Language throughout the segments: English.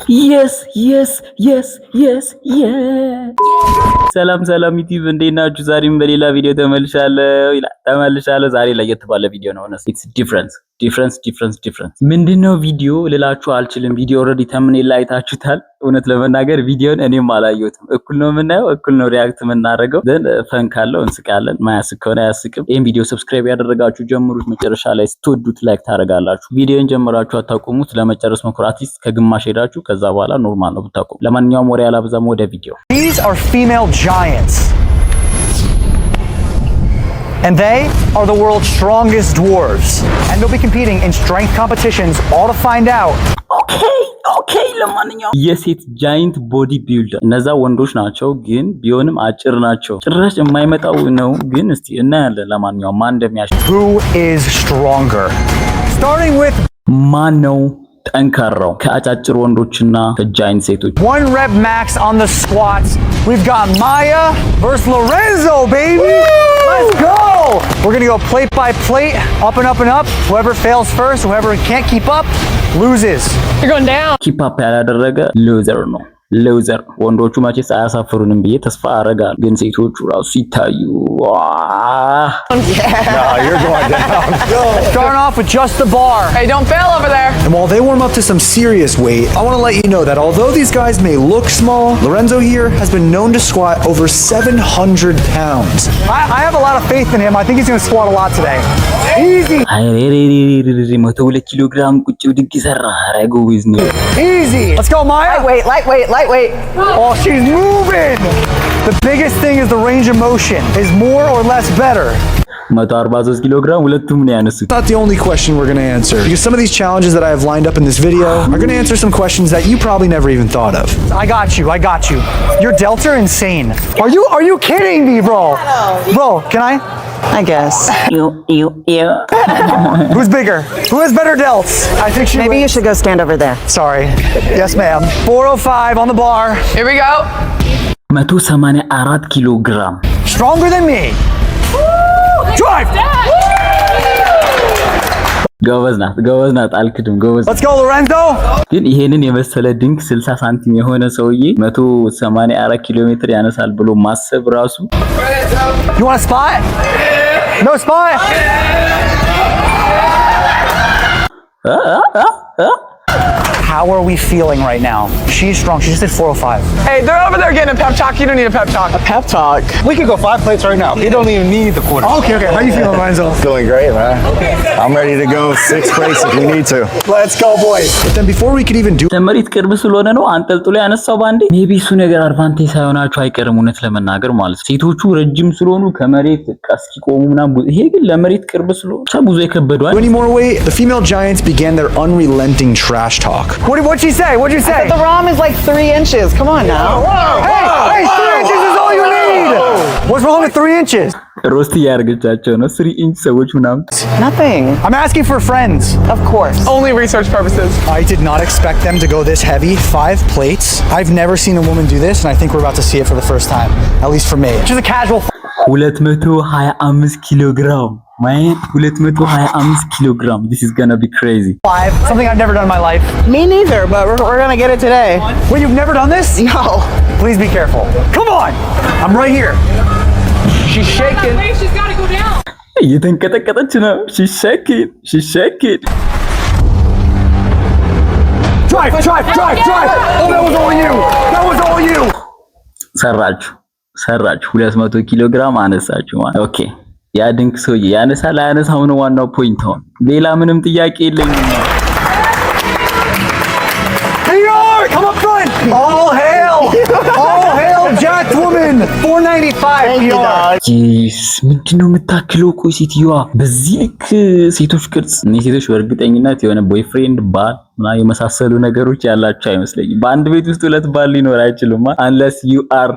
Yes, yes, yes, yes, yes. ሰላም ዩቲዩብ እንዴት ናችሁ? ዛሬም በሌላ ቪዲዮ ተመልሻለሁ። ዛሬ ለየት ባለ ቪዲዮ ነው። ኢትስ ዲፍረንስ ምንድነው ቪዲዮ ልላችሁ አልችልም። ቪዲዮ ኦልሬዲ ተምኔል ላይ አይታችሁታል። እውነት ለመናገር ቪዲዮን እኔም አላየሁትም። እኩል ነው የምናየው፣ እኩል ነው ሪያክት የምናደርገው። ግን ፈን ካለው እንስቃለን፣ ማያስቅ ከሆነ አያስቅም። ይሄን ቪዲዮ ሰብስክራይብ ያደረጋችሁ ጀምሩት። መጨረሻ ላይ ስትወዱት ላይክ ታደርጋላችሁ። ቪዲዮን ጀምራችሁ አታቆሙት። ለመጨረስ ሞክሩ። አትሊስት ከግማሽ ሄዳችሁ ከዛ በኋላ ኖርማል ነው ብታቆሙ። ለማንኛውም ወሬ አላብዛም፣ ወደ ቪዲዮ። These are female giants. And they are the world's strongest dwarves. And they'll be competing in strength competitions, all to find out. Okay, ለማንኛውም የሴት ጃይንት ቦዲ ቢልደር እነዛ ወንዶች ናቸው፣ ግን ቢሆንም አጭር ናቸው። ጭራሽ የማይመጣው ነው፣ ግን እስቲ እናያለን። ለማንኛውም ማን እንደሚያሸንፍ። Who is stronger? Starting with ማን ነው ጠንካራው ከአጫጭር ወንዶችና ከጃይንት ሴቶች? 1 rep max on the squats. We've got Maya versus Lorenzo, baby. Let's go. We're going to go plate by plate, up and up and up. Whoever fails first, whoever can't keep up, loses. You're going down. ኪፕ አፕ ያላደረገ ሉዘር ነው። ሉዘር ወንዶቹ መቼስ አያሳፍሩንም ብዬ ተስፋ አረጋለሁ፣ ግን ሴቶቹ ራሱ ሲታዩ No, you're going down. Starting off with just the bar. Hey, don't fail over there. And while they warm up to some serious weight, I want to let you know that although these guys may look small, Lorenzo here has been known to squat over 700 pounds. I have a lot of faith in him. I think he's going to squat a lot today. Easy. 102 ኪሎ ግራም ቁጭ ብድግ ሰራ አረጉ ዊዝኒ። Easy. Let's go, Maya. Lightweight. Oh, she's moving. The biggest thing is the range of motion. Is more or less better? 143 ኪሎ ግራም ሁለቱም ነው ያነሱት። Not the only question we're going to answer, because some of these challenges that I have lined up in this video are going to answer some questions that you probably never even thought of. I got you. Your delts are insane. Are you kidding me, bro? Bro, can I guess. You. Who's bigger? Who has better delts? I think she Maybe you should go stand over there. Sorry. Yes, ma'am. 405 on the bar. Here we go. 184 ኪሎ ግራም. Stronger than me. Drive. ጎበዝ ናት አልክድም፣ ጎበዝ። Let's go, Lorenzo. ግን ይሄንን የመሰለ ድንክ 60 ሳንቲም የሆነ ሰውዬ 184 ኪሎ ሜትር ያነሳል ብሎ ማሰብ ራሱ። You want a spot? No spot. How are we feeling right now? She's strong. She just did 405. Hey, they're over there getting a pep talk. You don't need a pep talk. A pep talk? We could go 5 plates right now. You don't even need the quarter. Okay. How you feeling, Lorenzo? Feeling great, man. I'm ready to go 6 plates if we need to. Let's go, boys. But then before we could even do ለመሬት ቅርብ ስለሆነ ነው አንጠልጥሎ ያነሳው ባንዴ። ሜቢ እሱ ነገር አድቫንቴጅ ሳይሆናችሁ አይቀርም፣ እውነት ለመናገር ማለት ነው። ሴቶቹ ረጅም ስለሆኑ ከመሬት ቀስቂ ቆሙ ምናምን፣ ይሄ ግን ለመሬት ቅርብ ስለሆነ ብዙ የከበደዋል። any more weight, the female giants began their unrelenting trash talk. What'd she say? What'd you say? The ROM is like 3 inches. Come on now. Hey, 3 inches is all you need. What's wrong with 3 inches? ሮስት ያርገቻቸው ነው 3 ኢንች ሰዎች ምናምን። Nothing. I'm asking for friends. Of course. Only research purposes. I did not expect them to go this heavy. 5 plates. I've never seen a woman do this, and I think we're about to see it for the first time, at least for me. Just a casual 225 ኪሎ ግራም. Man, 225 ኪሎ ግራም. This is gonna be crazy. 5, something I've never done in my life. Me neither, but we're gonna get it today. Wait, you've never done this? No. Please be careful. Come on. I'm right here. She's shaking. She's gotta go down. እየተንቀጠቀጠች ነው. She's shaking. Drive. Oh, that was all you. ሰራችሁ 200 ኪሎ ግራም አነሳችሁ ማለት ኦኬ። ያ ድንክ ሰውዬ ያነሳል አያነሳው ነው ዋናው ፖይንት። አሁን ሌላ ምንም ጥያቄ የለኝም። Come up front. All hail Jack woman. 495 PR. ጂስ ምንድነው የምታክለው? ቆይ ሴትዮዋ በዚህ ልክ ሴቶች ቅርጽ ሴቶች በእርግጠኝነት የሆነ ቦይፍሬንድ ባል እና የመሳሰሉ ነገሮች ያላቸው አይመስለኝም። በአንድ ቤት ውስጥ 2 ባል ሊኖር አይችልም unless you are.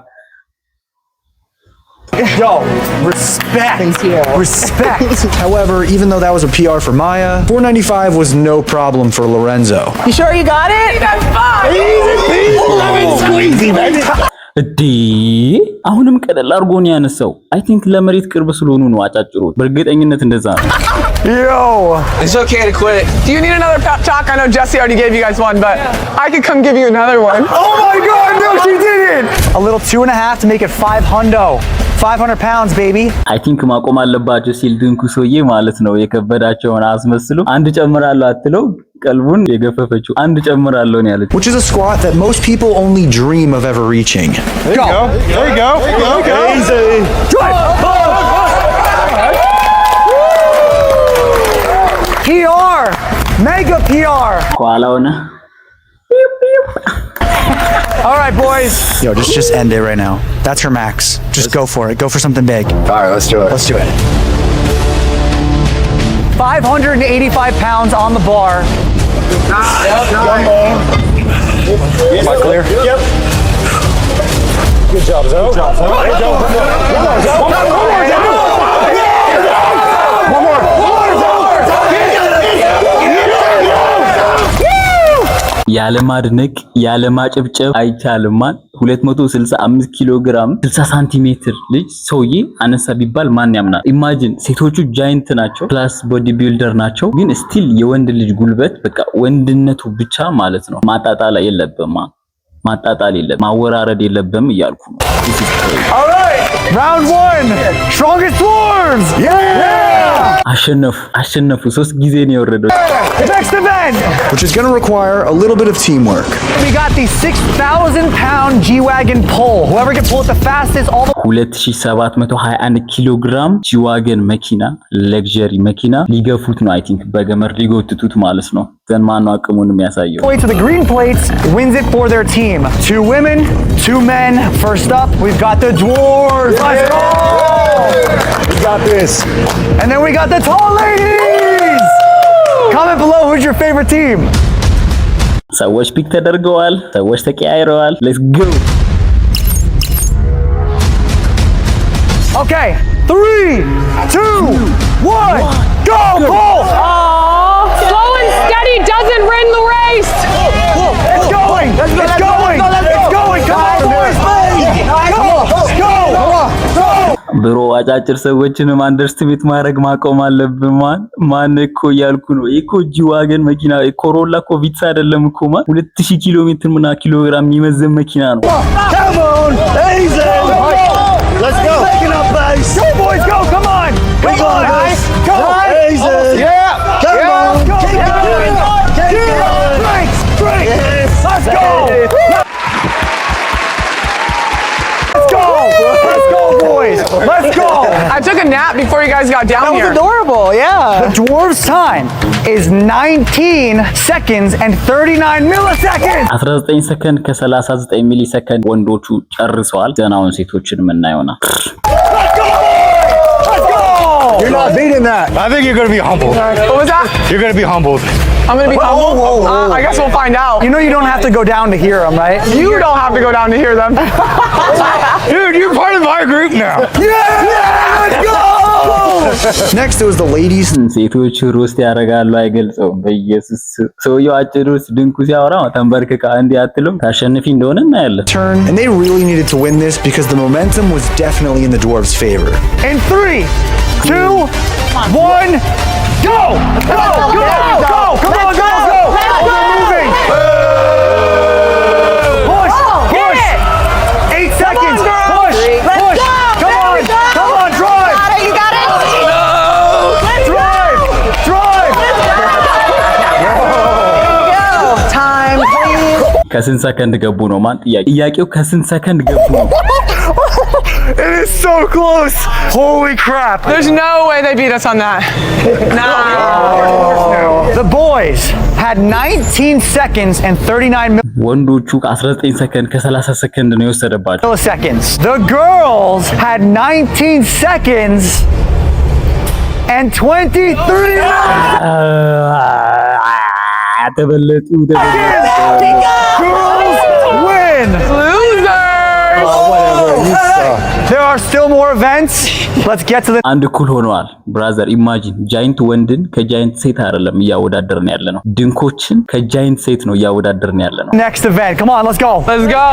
Yo, respect. Thank you. Respect. However, even though that was a PR for Maya, 495 was no problem for Lorenzo. You sure you got it? That's fine. Lemon squeezy, baby. እዲ አሁንም ቀለል አድርጎ ነው ያነሳው። አይ ቲንክ ለመሬት ቅርብ ስለሆኑ ነው አጫጭሮት። በእርግጠኝነት እንደዛ ነው። Yo! It's okay to quit. Do you need another pep talk? I know Jesse already gave you guys one, but I could come give you another one. Oh my God, no, she didn't! A little 2.5 to make it 500 pounds, baby. አይ ቲንክ ማቆም አለባቸው ሲል ድንኩ ሰውዬ ማለት ነው የከበዳቸውን አስመስሎ አንድ ጨምራለሁ አትለው ቀልቡን የገፈፈችው አንድ ጨምራለሁ ነው ያለችው። Which is a squat that most people only dream of ever reaching. There you go. There you go. There you go. Easy. Drive. PR. Mega PR. ኋላውና All right, boys. Yo, just end it right now. That's her max. Just go for it. Go for something big. All right, let's do it. Let's do it. 585 pounds on the bar. Am I clear? Yep. Good job, Zo. Good job, Zo. Good job. One more. ያለማድነቅ ያለማጨብጨብ አይቻልማን 265 ኪሎ ግራም 60 ሳንቲሜትር ልጅ ሰውዬ አነሳ ቢባል ማን ያምናል? ኢማጂን ሴቶቹ ጃይንት ናቸው ፕላስ ቦዲ ቢልደር ናቸው፣ ግን ስቲል የወንድ ልጅ ጉልበት በቃ ወንድነቱ ብቻ ማለት ነው ማጣጣል የለበማ ማጣጣል የለበም ማወራረድ የለበም እያልኩ ነው። All right, round 1, strongest dwarves. Yeah! አሸነፉ 3 ጊዜ ነው የወረደው። Next event. Which is going to require a little bit of teamwork. We got the 6,000 pound G-Wagon pull. Whoever can pull it the fastest all the 2721 ኪሎ ግራም ጂ-ዋገን መኪና ለግዠሪ መኪና ሊገፉት ነው። አይ ቲንክ በገመር ሊጎትቱት ማለት ነው። ዘንማኑ አቅሙን የሚያሳየው way to the green plates wins it for their team. 2 women, 2 men. First up, we've got the dwarves. Let's go! We got this. And then we got the tall ladies. Comment below who's your favorite team. ሰዎች ፒክ ተደርገዋል፣ ሰዎች ተቀያይረዋል። ሌትስ ጎ Okay, 3, 2, 1, go! Pull! Slow and steady doesn't win the race. It's going! It's going! It's going! Come on, boys! Go! Go! ብሮ አጫጭር ሰዎችንም አንደርስቲሜት ማድረግ ማቆም አለብን። ማን እኮ እያልኩ ነው። እኮ ጂ-ዋገን መኪና ኮሮላ እኮ ቪትስ አይደለም እኮ 2000 ኪሎ ሜትር ምና ኪሎ ግራም የሚመዘን መኪና ነው። Come on! Easy! Let's go. Taking up pace! Go, boys! Go! Come on! Come on, guys! Go! Easy. Yeah! Come on. Go! Keep it going. Keep it going. Straight! Yes. Let's go! Let's go! Let's go, boys! Let's go! I took a nap before you guys got down That was here. adorable, yeah. The dwarves' time is 19 seconds and 39 milliseconds. 19 ሰከንድ ከ39 ሚሊ ሰከንድ ወንዶቹ ጨርሰዋል። ዘናውን ሴቶችን የምናየውና You're not beating that. I think you're going to be humbled. What was that? You're going to be humbled. I'm gonna be humble. I guess we'll find out. You know you don't have to go down to hear them, right? You don't have to go down to hear them. Dude, you're part of our group now. Yeah! Let's go! Next, it was the ladies. ሴቶቹ ሮስት ያደርጋሉ አይገልጸውም። በኢየሱስ ሰውየው አጭሩ ድንኩ ሲያወራ ተንበርክካ እንዲህ አትልም። ታሸንፊ እንደሆነ እናያለን። Turn, and they really needed to win this because the momentum was definitely in the dwarves' favor. In 3, 2, 1, go! Go! Go! Go! Come on, go! Go! We're moving! Push! Push! 8 seconds! Push! Push! Come on! Come on, drive! You got it? Drive! Drive! Go. Time, please. ከስንት ሰከንድ ገቡ ነው ማን ጥያቄው ከስንት ሰከንድ ገቡ ነው? It is so close! Holy crap! There's no way they beat us on that. Nah. The boys had 19 seconds and 39 ወንዶቹ 19 ሰከንድ ከ30 ሰከንድ ነው የወሰደባቸው። milliseconds. The girls had 19 seconds and 23 ተበለጡ። Girls win! Losers. Whatever. You suck. There are still more more events. Let's get to the አንድ እኩል ሆነዋል ብራዘር ኢማጂን ጃይንት ወንድን ከጃይንት ሴት አይደለም እያወዳደርን ያለ ነው ድንኮችን ከጃይንት ሴት ነው እያወዳደርን ያለ ነው next event. Come on, let's go. Let's go.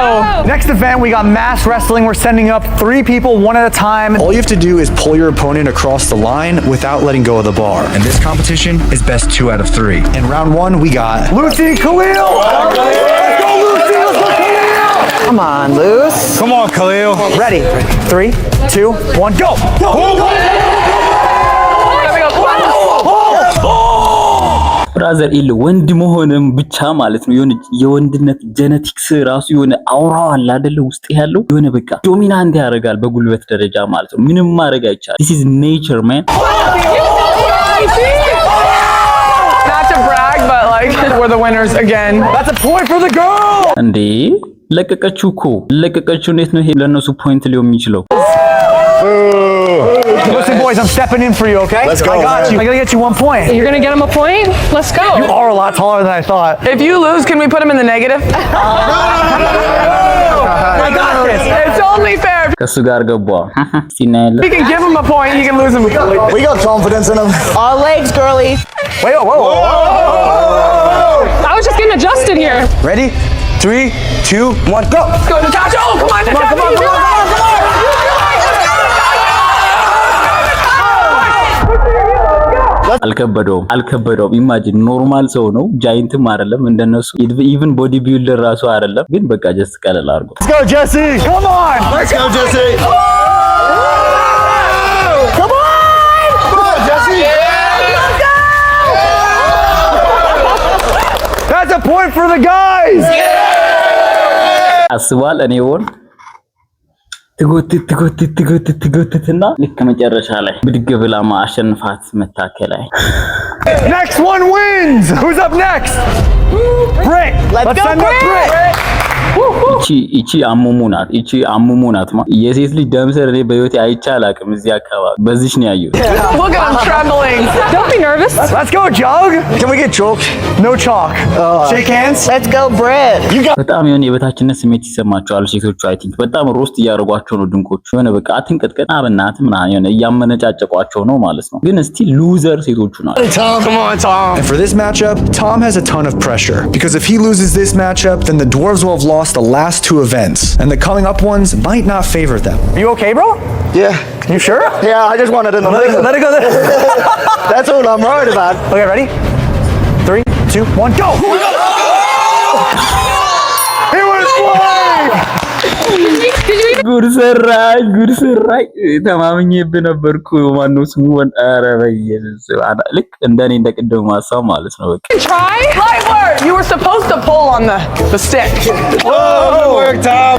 Next event, we got mass wrestling. We're sending up 3 people one at a time. All you have to do is pull your opponent across the line without letting go of the bar. And this competition is best 2 out of 3. In round 1, we got Lucy Khalil. Let's go, Lucy. Let's go, Khalil. Come on, Luce. Come on, Khalil. Ready? 3, 2, 1, go. ብራዘር ኢል ወንድ መሆንም ብቻ ማለት ነው የወንድነት ጄኔቲክስ ራሱ የሆነ አውራው አለ አይደለ ውስጥ ያለው የሆነ በቃ ዶሚናንት ያደርጋል በጉልበት ደረጃ ማለት ነው ምንም ማድረግ አይቻልም this is nature man Not to brag, but like we're the winners again. That's a point for the girl. እንዴ ለቀቀችው እንዴት ነው ይሄ ለነሱ ፖይንት ሊሆን የሚችለው Listen, boys, I'm stepping in for you, okay? Let's go, I got you. I gotta get you 1 point. You're gonna get him a point? Let's go. You are a lot taller than I thought. If you lose, can we put him in the negative? I got this. It's only fair. ከሱ ጋር ገባ ሲናለ We can give him a point. You can lose him. We got confidence in him. All legs, girly. Wait, whoa. I was just getting adjusted here. Ready? 3, 2, 1, go. Go, Natasha. Oh, come on, Natasha. Come on. አልከበደውም ኢማጂን ኖርማል ሰው ነው ጃይንትም አይደለም እንደነሱ ኢቭን ቦዲ ቢልደር ራሱ አይደለም ግን በቃ ጀስት ቀለል አድርጎ Let's go, Jesse. Come on. Let's go, Jesse. Come on, Jesse. That's a point for the guys. አስባል እኔ ወን ትጎትትና ልክ መጨረሻ ላይ ብድግ ብላ ማሸንፋት መታከላይ Next one wins. Who's up next? Britt. Let's go, send up Britt. እቺ አሙሙ ናት የሴት ልጅ ደምሰር እኔ በህይወቴ አይቼ አላቅም እዚህ አካባቢ በዚህሽ ነው ያየሁት Look at him trembling. Don't be nervous. Let's go, Jug. Can we get chalk? No chalk. Shake hands. Let's go, Britt. በጣም የሆነ የበታችነት ስሜት ይሰማቸዋል ሴቶቹ አይ ቲንክ በጣም ሮስት እያደረጓቸው ነው ድንቆቹ የሆነ በቃ አትንቀጥቀጥ አበናት ምናምን የሆነ እያመነጫጨቋቸው ነው ማለት ነው ግን እስቲ ሉዘር ሴቶቹ ናቸው Come on, Tom. And for this matchup, Tom has a ton of pressure because if he loses this matchup, then the dwarves will have lost the last 2 events, and the coming up ones might not favor them. Are you okay, bro? Yeah. You sure? Yeah, I just wanted to know. Let it go there. That's all I'm worried about. Okay, ready? 3, 2, 1, go! He was flying! ጉድ ሰራይ ተማምኜብህ ነበርኩ ማነው ስሙ ኧረ በኢየሱስ ልክ እንደኔ እንደቀደሙ ማሳብ ማለት ነው በቃ Try. Light work. You were supposed to pull on the stick. Good work, Tom.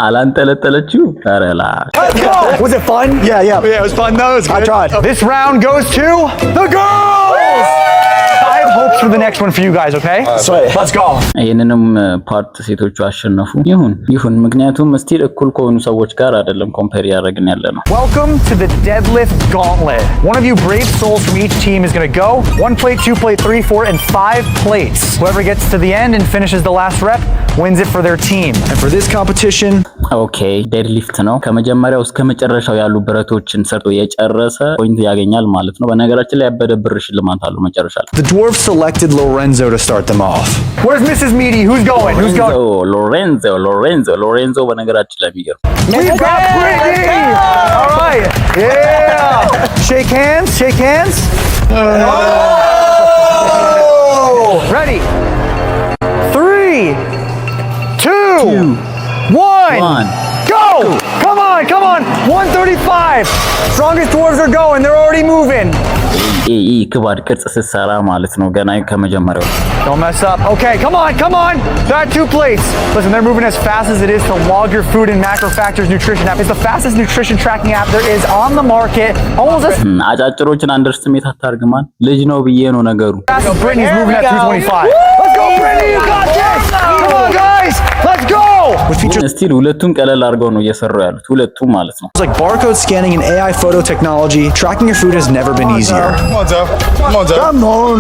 አላንጠለጠለችው ኧረ Let's go! Was it fun? Yeah, it was fun. No, it was good. I tried. This round goes to the girls! I have hopes for the next one for you guys, okay? Sweet. Let's go. ይሄንንም ፓርት ሴቶቹ አሸነፉ ይሁን ምክንያቱም ስቲል እኩል ከሆኑ ሰዎች ጋር አይደለም ኮምፔር ያደረግን ያለ ነው Welcome to the deadlift gauntlet. One of you brave souls from each team is going to go. 1 plate, 2 plate, 3, 4, and 5 plates. Whoever gets to the end and finishes the last rep wins it for their team. And for this competition, ኦኬ ዴድሊፍት ነው ከመጀመሪያው እስከ መጨረሻው ያሉ ብረቶችን ሰርቶ የጨረሰ ፖይንት ያገኛል ማለት ነው በነገራችን ላይ ያበደ ብር ሽልማት አለው መጨረሻ ላይ the dwarves selected Lorenzo to start them off. Where's Mrs. Meaty? Who's going? ሎሬንዞ በነገራችን ላይ የሚገርም We've got Brittany! All right. Yeah. Shake hands. Ready? 3, 2, 1. Go! Come on. 135. Strongest dwarves are going. They're already moving. ክባድ ቅርጽ ስትሰራ ማለት ነው ገና ከመጀመሪያው Don't mess up. Okay, come on. Got 2 plates. Listen, they're moving as fast as it is to log your food in MacroFactors Nutrition app. It's the fastest nutrition tracking app there is on the market. Almost as አጫጭሮችን አንደርስቲሜት አታርግማን ልጅ ነው ብዬ ነው ነገሩ fast as Brittany's moving at 325. Let's go, Brittany! You got this! Come on, guys! Let's go! ስቲል ሁለቱም ቀለል አድርገው ነው እየሰሩ ያሉት ሁለቱም ማለት ነው It's like barcode scanning and AI photo technology. Tracking your food has never been easier. Come on, Tom. Come on.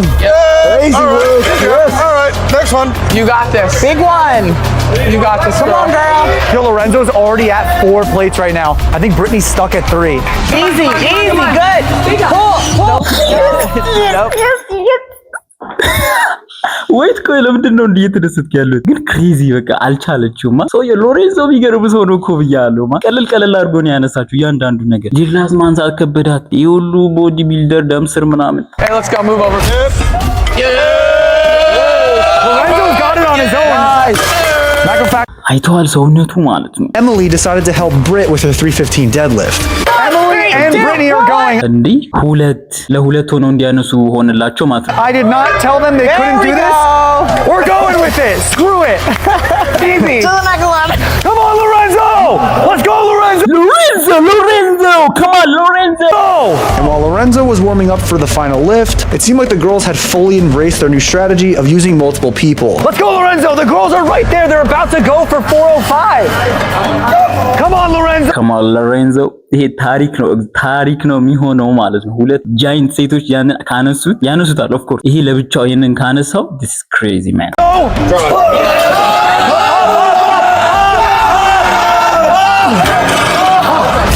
Easy work. Yes. All right. Next first one. You got this. Big one. You got this, Come on, girl. Yo, Lorenzo's already at 4 plates right now. I think Brittany's stuck at 3. Easy, easy, good. Pull. ወይት ቆይ ለምንድን ነው እንዴት ተደሰትክ ያሉት ግን ክሬዚ በቃ አልቻለችውማ ሰው የሎሬንዞ ቢገርም ሰው ነው እኮ ብያለሁ ቀለል አድርጎ ነው ያነሳችሁ እያንዳንዱ ነገር ጂግላስ ማንሳት ከበዳት ይሁሉ ቦዲ ቢልደር ደምስር ምናምን Hey, let's go. Move over. Lorenzo's got it on his own. Nice. Matter of fact, አይተዋል ሰውነቱ ማለት ነው Emily decided to help Britt with her 315 deadlift. Emily and Brittany are going. እንዴ ለሁለት ሆነው እንዲያነሱ ሆነላቸው ማለት ነው I did not tell them they couldn't do this. We're going with it. Screw it. Easy. To the next one. Come on, Lorenzo. Let's go, Lorenzo. Lorenzo come on Lorenzo And while Lorenzo was warming up for the final lift, it seemed like the girls had fully embraced their new strategy of using multiple people. Let's go, Lorenzo. The girls are right there. They're about to go for 405. Come on, Lorenzo. come on Lorenzo ይሄ ታሪክ ነው የሚሆነው ማለት ነው ሁለት ጃይንት ሴቶች ያነሱታል ኦፍ ኮርስ ይሄ ለብቻው ይሄንን ካነሳው this is crazy man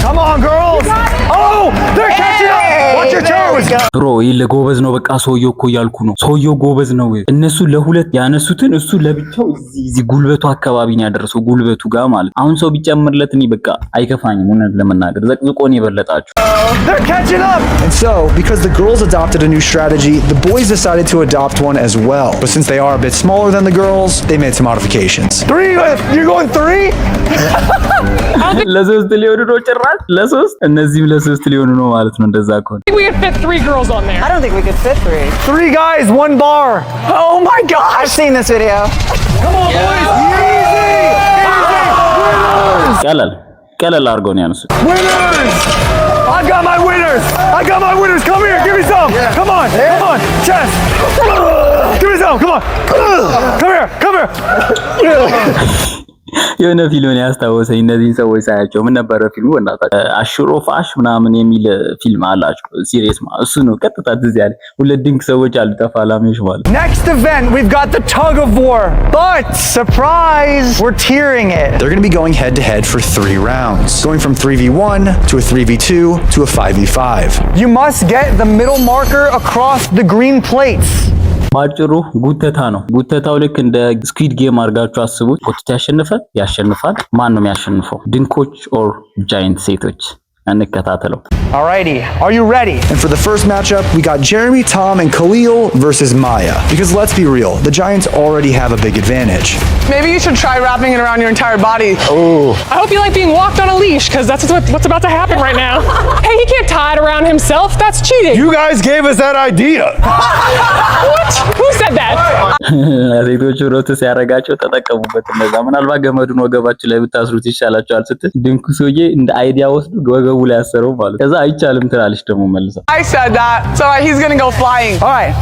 Come on, girls. Oh, they're catching up. Watch your toes. ብሮ ይሄ ለጎበዝ ነው በቃ ሰውየው እኮ ያልኩ ነው ሰውየው ጎበዝ ነው እነሱ ለሁለት ያነሱትን እሱ ለብቻው እዚህ ጉልበቱ አካባቢ ነው ያደረሰው ጉልበቱ ጋር ማለት አሁን ሰው ቢጨምርለት እኔ በቃ አይከፋኝም እውነት ለመናገር ዘቅዝቆን ይበለጣችሁ They're catching up. And so, because the girls adopted a new strategy, the boys decided to adopt one as well. But since they are a bit smaller than the girls, they made some modifications. 3. You're going 3? ለሶስት ሊሆኑ ነው ጭራሽ ለሶስት እነዚህም ለሶስት ሊሆኑ ነው ማለት ነው እንደዛ ከሆነ I think we could fit 3 girls on there. I don't think we could fit 3. 3 guys, 1 bar. Oh my gosh. I've seen this video. Come on, boys. Easy. ቀለል አድርገው ነው ያነሱት Winners. I got my winners. Come here. Give me some. Come on. Chest. Give me some. Come on. Come here. የሆነ ፊልም ያስታወሰኝ እነዚህ ሰዎች ሳያቸው ምን ነበር ፊልሙ እናታ አሽሮፋሽ ምናምን የሚል ፊልም አላቸው ሲሪየስ ማለት እሱ ነው ቀጥታ ትዝ ያለ ሁለት ድንቅ ሰዎች አሉ ተፋላሚዎች ማለት Next event, we've got the tug of war. But surprise, we're tiering it. They're going to be going head to head for 3 rounds, going from 3v1 to a 3v2 to a 5v5. You must get the middle marker across the green plates. ባጭሩ ጉተታው ልክ እንደ ስኩዊድ ጌም አድርጋችሁ አስቡት ኮትታ ያሸንፋል ማን ነው የሚያሸንፈው ድንኮች ኦር ጃይንት ሴቶች እንከታተለው Alrighty, are you ready? And for the first matchup, we got Jeremy, Tom, and Khalil versus Maya. Because let's be real, the Giants already have a big advantage. Maybe you should try wrapping it around your entire body. I hope you like being walked on a leash, because that's what's about to happen right now. Hey, he can't tie it around himself. That's cheating. You guys gave us that idea. What? Who said that? ሴቶቹ ሮት ሲያረጋቸው ተጠቀሙበት እንደዛ ምናልባት ገመዱን ወገባችሁ ላይ ብታስሩት ይሻላችኋል ስትል ድንኩ ሰውዬ እንደ አይዲያ ወስዶ ወገቡ ላይ ያሰረው ማለት ከዛ አይቻልም ትላለች ደግሞ መልሳ I said that. So he's going to go flying. All right.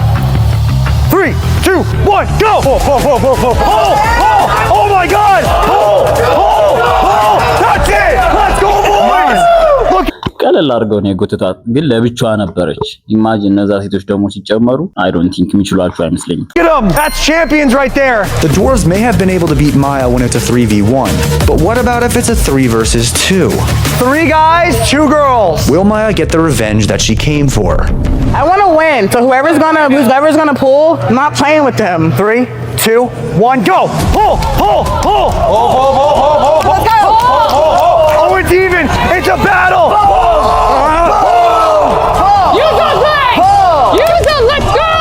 3, 2, 1, go! Oh my God! That's it! Let's go, boys! Look. ቀለል አድርገው ነው የጎተታት ግን ለብቻዋ ነበረች ኢማጂን እነዛ ሴቶች ደግሞ ሲጨመሩ I don't think የሚችሏቸው አይመስለኝም Get them! That's champions right there! The dwarves may have been able to beat Maya when it's a 3v1, but what about if it's a 3 versus 2? 3 guys, 2 girls. Will Maya get the revenge that she came for? I want to win. So whoever's gonna pull, I'm not playing with them. 3, 2, 1, go! Pull! Let's go. Oh, it's even! It's a battle! Use those legs! Use them! Let's go!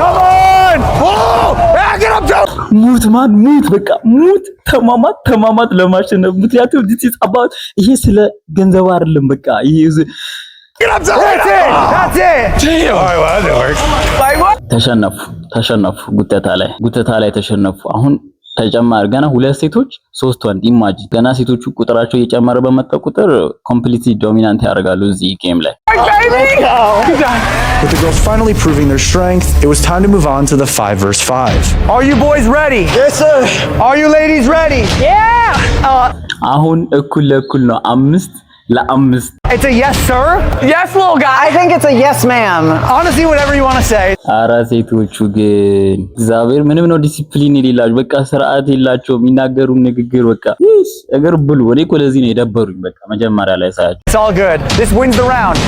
Come on! Get up, Joe! ሙት በቃ ሙት ተማማት ለማሸነፍ ምክንያቱም this is about ይሄ ስለ ገንዘብ አይደለም በቃ ይሄ Get up, Joe! That's it! Damn. All right, well, that works. Like what? ተሸነፉ ጉተታ ላይ ተሸነፉ አሁን ተጨማሪ ገና ሁለት ሴቶች ሶስት ወንድ ኢማጂን ገና ሴቶቹ ቁጥራቸው እየጨመረ በመጣ ቁጥር ኮምፕሊትሊ ዶሚናንት ያደርጋሉ እዚህ ጌም ላይ With the girls finally proving their strength, it was time to move on to the 5 versus 5. Are you boys ready? Yes, sir. Are you ladies ready? Yeah! አሁን እኩል ለእኩል ነው 5 ለአምስት It's a yes, sir. Yes, little guy. I think it's a yes, ma'am. Honestly, whatever you want to say. ኧረ ሴቶቹ ግን እግዚአብሔር ምንም ነው ዲሲፕሊን የሌላቸው በቃ ስርዓት የላቸው የሚናገሩ ንግግር በቃ እግር ብሉ እኔ እኮ ለዚህ ነው የደበሩኝ በቃ መጀመሪያ ላይ ሳያቸው It's all good. This wins the round.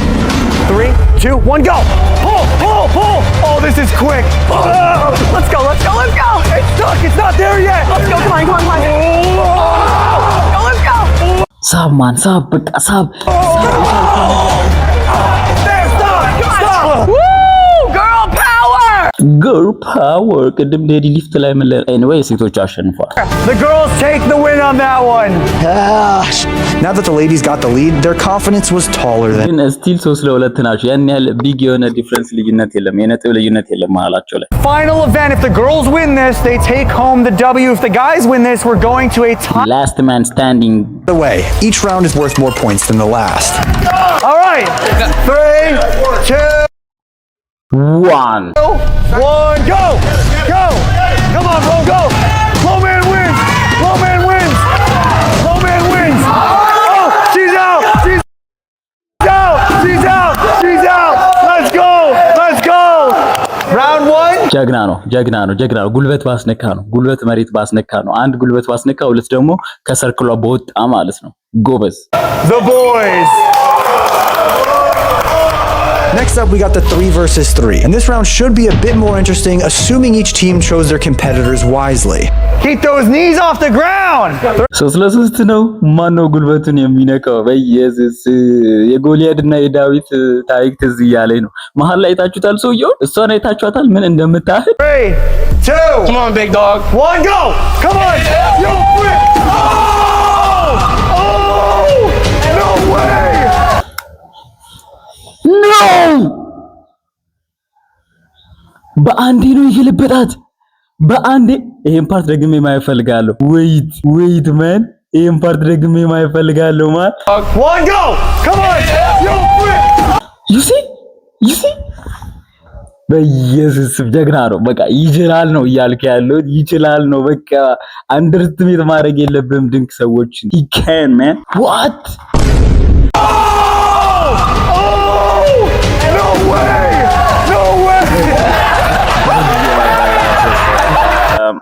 3, 2, 1, go. Pull, pull, pull. Oh, this is quick. Oh, let's go, let's go, let's go. It's stuck. It's not there yet. Let's go. Come on, come on, come on. Oh. Let's go. ሳብ ማን ሳብ በቃ ሳብ There, stop, stop. Woo! Girl power. girl power ቅድም ዴዲ ሊፍት ላይ ምን anyway ሴቶች አሸንፏል The girls take the win on that one. Gosh. Now that the ladies got the lead, their confidence was taller than. ግን ስቲል 3-2 ናቸው ያን ያህል ቢግ የሆነ ዲፈረንስ ልዩነት የለም የነጥብ ልዩነት የለም መሀላቸው ላይ Final event. If the girls win this, they take home the W. If the guys win this, we're going to a tie. last man standing By the way, each round is worth more points than the last. All right. 3, 2, 1 1, go! Go! Come on, bro, go! Low man wins! Low man wins! Low man wins! Oh, she's out! She's out! She's out! She's out! Let's go! Let's go! Round 1. ጀግና ነው ጀግና ነው ጀግና ነው ጉልበት ባስነካ ነው ጉልበት መሬት ባስነካ ነው አንድ ጉልበት ባስነካ ሁለት ደግሞ ከሰርክሏ በወጣ ማለት ነው ጎበዝ The boys. Next up, we got the 3 versus 3. And this round should be a bit more interesting, assuming each team chose their competitors wisely. Keep those knees off the ground. 3-3 ነው ማን ነው ጉልበቱን የሚነካው በኢየሱስ የጎልያድና የዳዊት ታሪክ ትዝ እያለኝ ነው መሀል ላይ ታችሁታል ሰውየው እሷን አይታችኋታል ምን እንደምታህል 3, 2, Come on, big dog. 1, go! Come on! Yo, quick! Oh! Oh! No way! ኖ በአንዴ ነው የገለበጣት በአንዴ ይሄን ፓርት ደግሜ ማየት ፈልጋለሁ wait man ይሄን ፓርት ደግሜ ማየት ፈልጋለሁ ማን 1, go! Come on! Yo, quick! you see በኢየሱስ ጀግና ነው በቃ ይችላል ነው እያልክ ያለው ይችላል ነው በቃ አንደርስቲሜት ማድረግ የለብንም ድንቅ ሰዎችን he can man what No way! No way!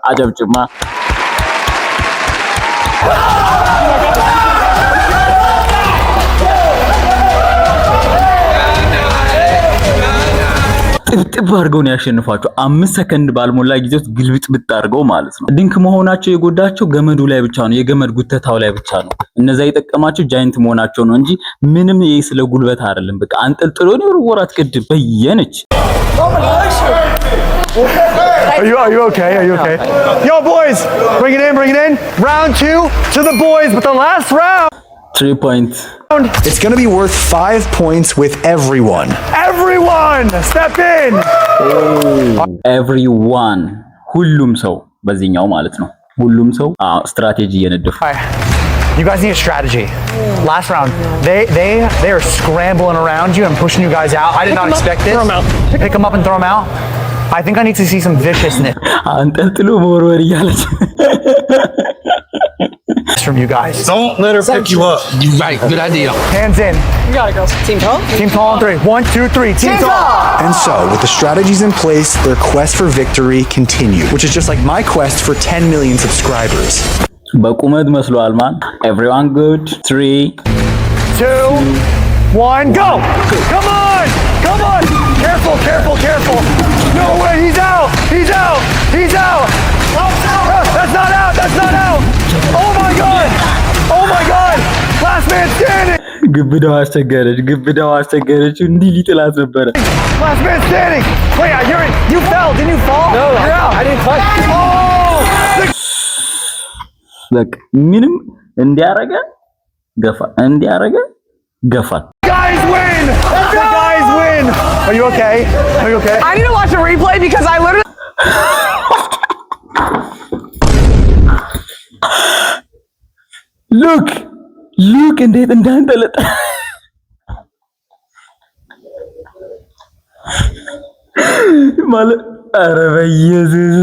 አጨብጭማ ጥብጥብ አድርገው ነው ያሸንፏቸው 5 ሰከንድ ባልሞላ ጊዜ ውስጥ ግልብጥብጥ አድርገው ማለት ነው ድንክ መሆናቸው የጎዳቸው ገመዱ ላይ ብቻ ነው የገመድ ጉተታው ላይ ብቻ ነው እነዛ የጠቀማቸው ጃይንት መሆናቸው ነው እንጂ ምንም ይሄ ስለ ጉልበት አይደለም በቃ አንጠልጥሎ ነው ወራት ቅድም በየነች Are you okay? Are you okay? Yo, boys, bring it in. Round 2 to the boys, but the last round. 3 points. It's going to be worth 5 points with everyone. Everyone, step in. Everyone. ሁሉም ሰው በዚህኛው ማለት ነው ሁሉም ሰው ስትራቴጂ እየነደፉ All right. You guys need a strategy. Last round, they are scrambling around you and pushing you guys out. I did not expect this. Throw 'em out. Pick them up and throw them out. I think I need to see some viciousness አንጠልጥሎ መወርወር እያለች from you guys. Don't let her pick you up. Right. Good idea. Hands in. You got it, girls. Team tall. Team tall on 3. 1, 2, 3. Team tall. And so, with the strategies in place, their quest for victory continued, which is just like my quest for 10 million subscribers. በቁመት መስሏል ማን everyone good 3 2, 1, go! Come on! Come on! Careful! No way! He's out! That's not out! Oh my god! Last man standing! ግብዳው አስቸገረች እንዲህ ሊጥላት ነበረ Last man standing! Wait, I hear it! You fell! Didn't you fall? No, You're out! I didn't touch. Oh! በቃ ምንም እንዲያረገ ገፋ Guys win! The guys win! Are you okay? I need to watch a replay because I literally. ሉክ እንዴት እንዳንጠለጠ ማለት ኧረ በኢየሱስ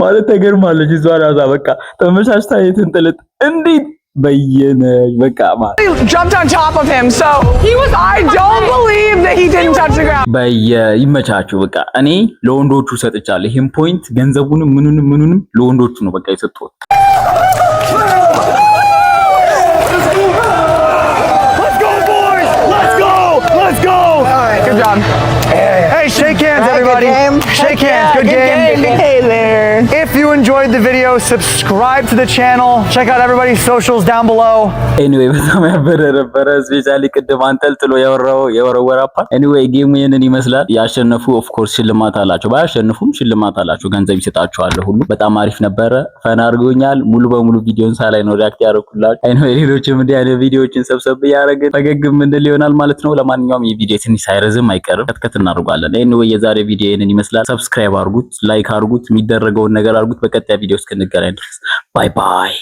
ማለት ተገርማለች እሷ ራሷ በቃ ተመሻሽታ የተንጠለጠ እንዴት በየነሽ በቃ jumped on top of him, so I don't believe that he didn't touch the ground. ይመቻችሁ። በቃ እኔ ለወንዶቹ ሰጥቻለሁ። ይሄን ፖይንት ገንዘቡንም ምኑንም ለወንዶቹ ነው በቃ የሰጠሁት። Let's go! All right, good job. Hey, shake hands, everybody. Shake hands. Good game. Hey there. If you enjoyed the video, subscribe to the channel. Check out everybody's socials down below. Anyway, በጣም ያበረ ነበረ። ስፔሻሊ ቅድም አንጠልጥሎ የወረወራ ፓርት። Anyway, ጌሙ ይሄንን ይመስላል። ያሸነፉ ኦፍ ኮርስ ሽልማት አላቸው። ባያሸንፉም ሽልማት አላቸው። ገንዘብ ይሰጣቸዋል ሁሉ። በጣም አሪፍ ነበረ። ፈን አድርጎኛል። ሙሉ በሙሉ ቪዲዮን ሳላይ ነው ሪአክት ያደረኩላችሁ። Anyway, ሌሎችም እንዲህ አይነት ቪዲዮዎችን ሰብሰብ ያደረግን ፈገግም እንድል ይሆናል ማለት ነው። ለማንኛውም ይህ ቪዲዮ ትንሽ ሳይረዝም አይቀርም። ከትከት እናደርጋለን። Anyway, የዛሬ ቪዲዮ ይሄንን ይመስላል። ሰብስክራይብ አድርጉት፣ ላይክ አድርጉት፣ የሚደረገውን ነገር አድርጉት። በቀጣይ ቪዲዮ እስክንገናኝ ድረስ ባይ ባይ።